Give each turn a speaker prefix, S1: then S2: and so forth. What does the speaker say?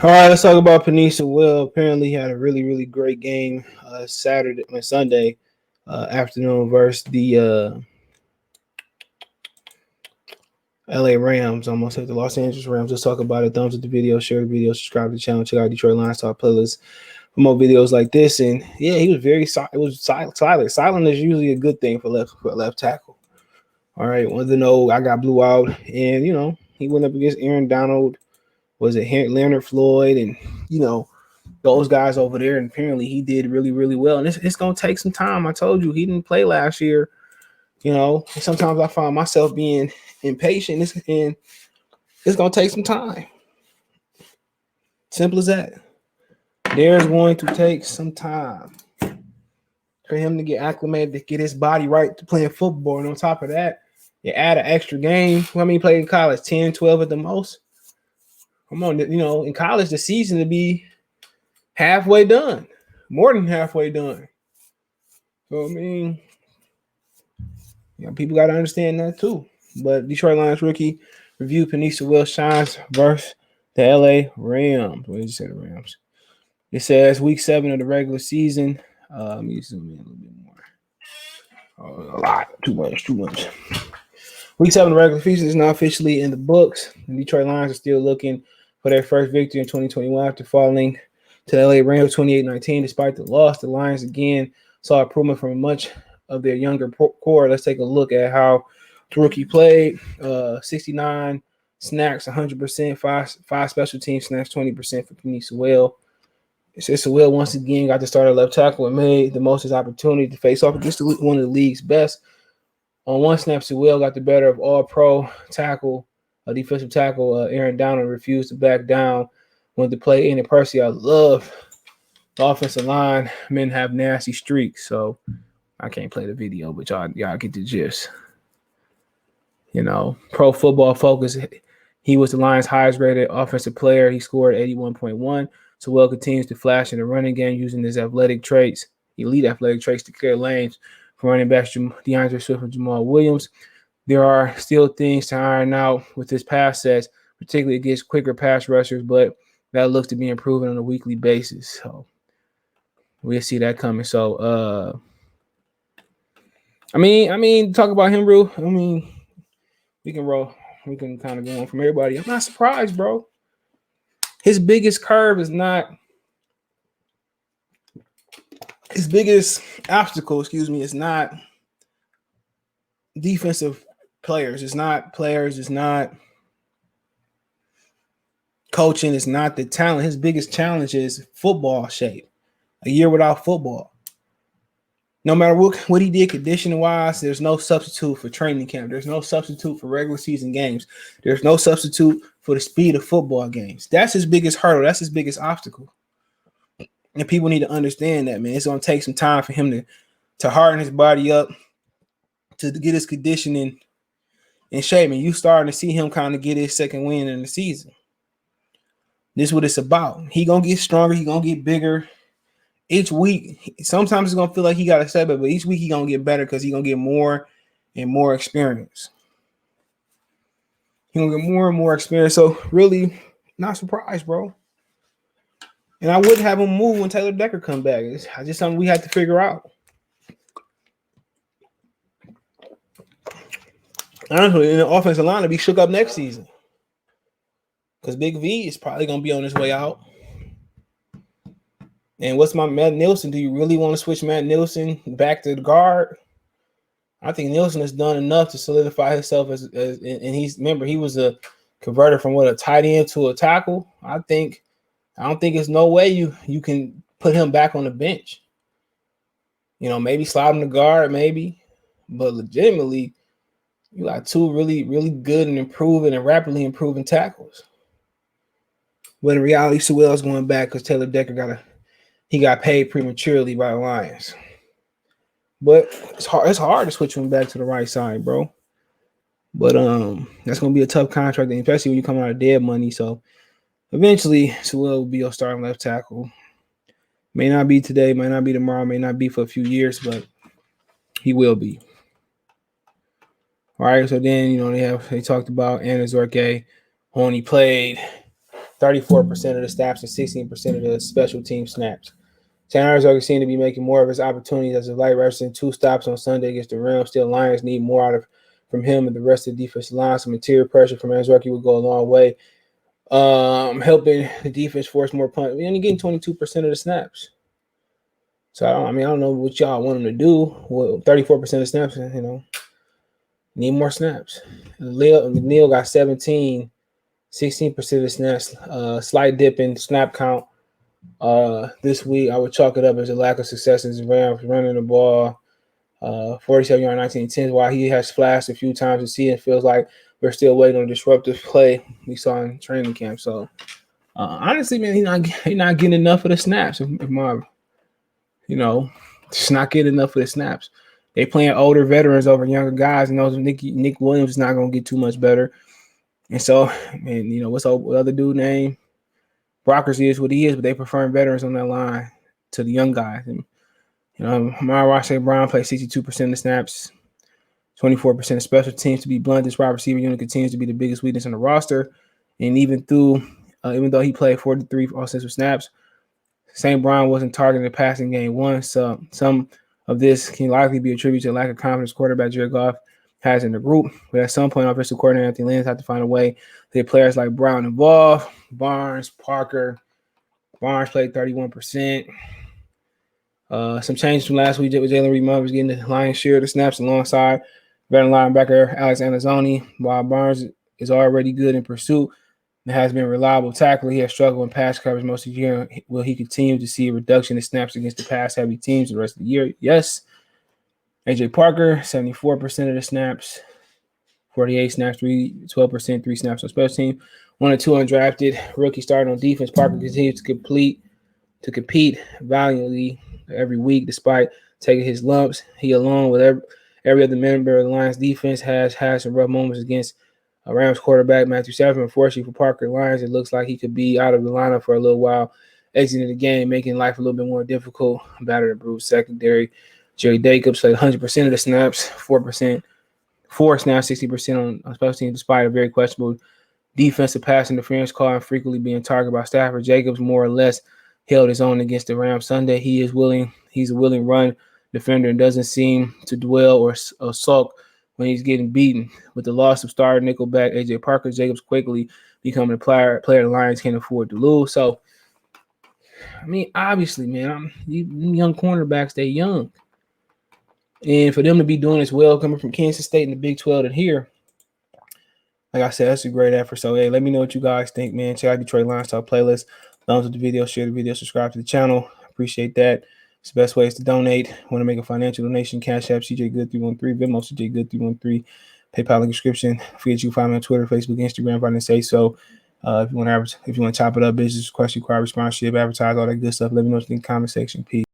S1: All right, let's talk about Penei Sewell. Apparently, he had a really great game Sunday afternoon versus the LA Rams. Almost hit the Los Angeles Rams. Let's talk about it. Thumbs up the video, share the video, subscribe to the channel, check out Detroit Lions Talk playlist for more videos like this. And yeah, he was it was silent. Silent is usually a good thing for left tackle. All right, wanted to know I got blew out, and he went up against Aaron Donald. Was it Leonard Floyd, and those guys over there, and apparently he did really well. And it's gonna take some time. I told you he didn't play last year. Sometimes I find myself being impatient, and it's gonna take some time. Simple as that. There's going to take some time for him to get acclimated, to get his body right to playing football. And on top of that, you add an extra game. How many played in college? 10, 12 at the most. Come on, in college, the season to be halfway done, more than halfway done. So, I mean, people got to understand that too. But Detroit Lions rookie review, Penei Sewell shines versus the LA Rams. What did you say, the Rams? It says week 7 of the regular season. Let me zoom in a little bit more. Oh, a lot. Too much. Week 7 of the regular season is now officially in the books. The Detroit Lions are still looking for their first victory in 2021 after falling to the LA Rams 28-19. Despite the loss, the Lions again saw improvement from much of their younger core. Let's take a look at how the rookie played. 69 snacks, 100%, five special team snacks, 20% for Penei Sewell. It says Sewell once again got to start at left tackle and made the most of his opportunity to face off against one of the league's best. On one snap, Sewell got the better of all-pro tackle, defensive tackle. Aaron Donald refused to back down when the play ended. Personally, I love the offensive line. Men have nasty streaks, so I can't play the video, but y'all get the gist. Pro Football Focus, he was the Lions' highest-rated offensive player. He scored 81.1. Sewell continues to flash in the running game using his elite athletic traits to clear lanes for running backs DeAndre Swift and Jamal Williams. There are still things to iron out with his pass sets, particularly against quicker pass rushers, but that looks to be improving on a weekly basis. So we'll see that coming. So, talk about him, bro. We can roll. We can kind of go on from everybody. I'm not surprised, bro. His biggest obstacle, is not defensive players. It's not players. It's not coaching. It's not the talent. His biggest challenge is football shape. A year without football. No matter what he did conditioning-wise, there's no substitute for training camp. There's no substitute for regular season games. There's no substitute for the speed of football games. That's his biggest hurdle. That's his biggest obstacle. And people need to understand that, man. It's going to take some time for him to harden his body up, to get his conditioning in shape. And you starting to see him kind of get his second win in the season. This is what it's about. He going to get stronger. He going to get bigger. Each week, sometimes it's going to feel like he got a step up, but each week he's going to get better because he's going to get more and more experience. He's going to get more and more experience. So, really, not surprised, bro. And I wouldn't have him move when Taylor Decker come back. It's just something we have to figure out. Honestly, in the offensive line, to be shook up next season. Because Big V is probably going to be on his way out. And what's my Matt Nielsen? Do you really want to switch Matt Nielsen back to the guard? I think Nielsen has done enough to solidify himself as he was a converter from a tight end to a tackle. I don't think there's no way you can put him back on the bench. Maybe slide him to guard, maybe, but legitimately, you got two really, really good and improving and rapidly improving tackles. But in reality, Sewell's going back because Taylor Decker got paid prematurely by the Lions. But it's hard to switch him back to the right side, bro. But that's gonna be a tough contract, especially when you come out of dead money. So eventually Sewell will be your starting left tackle. May not be today, might not be tomorrow, may not be for a few years, but he will be. All right, so then they talked about Anna Zorke, who only played 34% of the snaps and 16% of the special team snaps. San Francisco seemed to be making more of his opportunities as a light rushing 2 stops on Sunday against the Rams. Still, Lions need more from him and the rest of the defensive line. Some interior pressure from Arizona would go a long way, helping the defense force more punts. We're only getting 22% of the snaps. So, I don't know what y'all want him to do. Well, 34% of snaps, need more snaps. Neal got 17, 16% of the snaps, slight dip in snap count. This week, I would chalk it up as a lack of success in Rams running the ball. 47-yard 19-10. While he has flashed a few times this season, it feels like we're still waiting on a disruptive play we saw in training camp. So, honestly, man, he's not getting enough of the snaps. Just not getting enough of the snaps. They playing older veterans over younger guys, and those Nick Williams is not going to get too much better. And so, man, what's the other dude name? Brockers is what he is, but they prefer veterans on that line to the young guys. And, Amara Brown plays 62% of the snaps, 24% of special teams. To be blunt, this wide receiver unit continues to be the biggest weakness on the roster. And even though he played 43 offensive snaps, St. Brown wasn't targeting the passing game once. So some of this can likely be attributed to the lack of confidence quarterback Jared Goff has in the group. But at some point, offensive coordinator Anthony Lynn has to find a way to get players like Brown involved. Barnes, Parker. Barnes played 31%. Some changes from last week with Jalen Reed was getting the lion's share of the snaps alongside veteran linebacker Alex Anazzoni. While Barnes is already good in pursuit and has been a reliable tackler, he has struggled in pass coverage most of the year. Will he continue to see a reduction in snaps against the pass-heavy teams the rest of the year? Yes. AJ Parker, 74% of the snaps, 48 snaps, 12%, 3 snaps on special team. 1 or 2 undrafted rookie starting on defense. Parker continues to compete valiantly every week despite taking his lumps. He, along with every other member of the Lions defense, has had some rough moments against Rams quarterback Matthew Stafford. Unfortunately for Parker Lions, it looks like he could be out of the lineup for a little while, exiting the game, making life a little bit more difficult. Battered and bruised secondary. Jerry Jacobs played 100% of the snaps, 4 snaps, 60% on special teams, despite a very questionable defensive pass interference call and frequently being targeted by Stafford. Jacobs more or less held his own against the Rams Sunday. He's a willing run defender and doesn't seem to dwell or sulk when he's getting beaten. With the loss of star nickelback AJ Parker, Jacobs quickly becoming a player the Lions can't afford to lose. So, obviously, man, young cornerbacks, they young. And for them to be doing as well coming from Kansas State in the Big 12 and here, like I said, that's a great effort. So, hey, let me know what you guys think, man. Check out Detroit Lions Talk playlist. Thumbs up the video, share the video, subscribe to the channel. Appreciate that. It's the best ways to donate. Want to make a financial donation? Cash App, CJ Good 313, Venmo, CJ Good 313, PayPal link description. Forget you find me on Twitter, Facebook, Instagram. If I didn't say so. If you want to chop it up, business, question, require, sponsorship, advertise, all that good stuff, let me know in the comment section. Peace.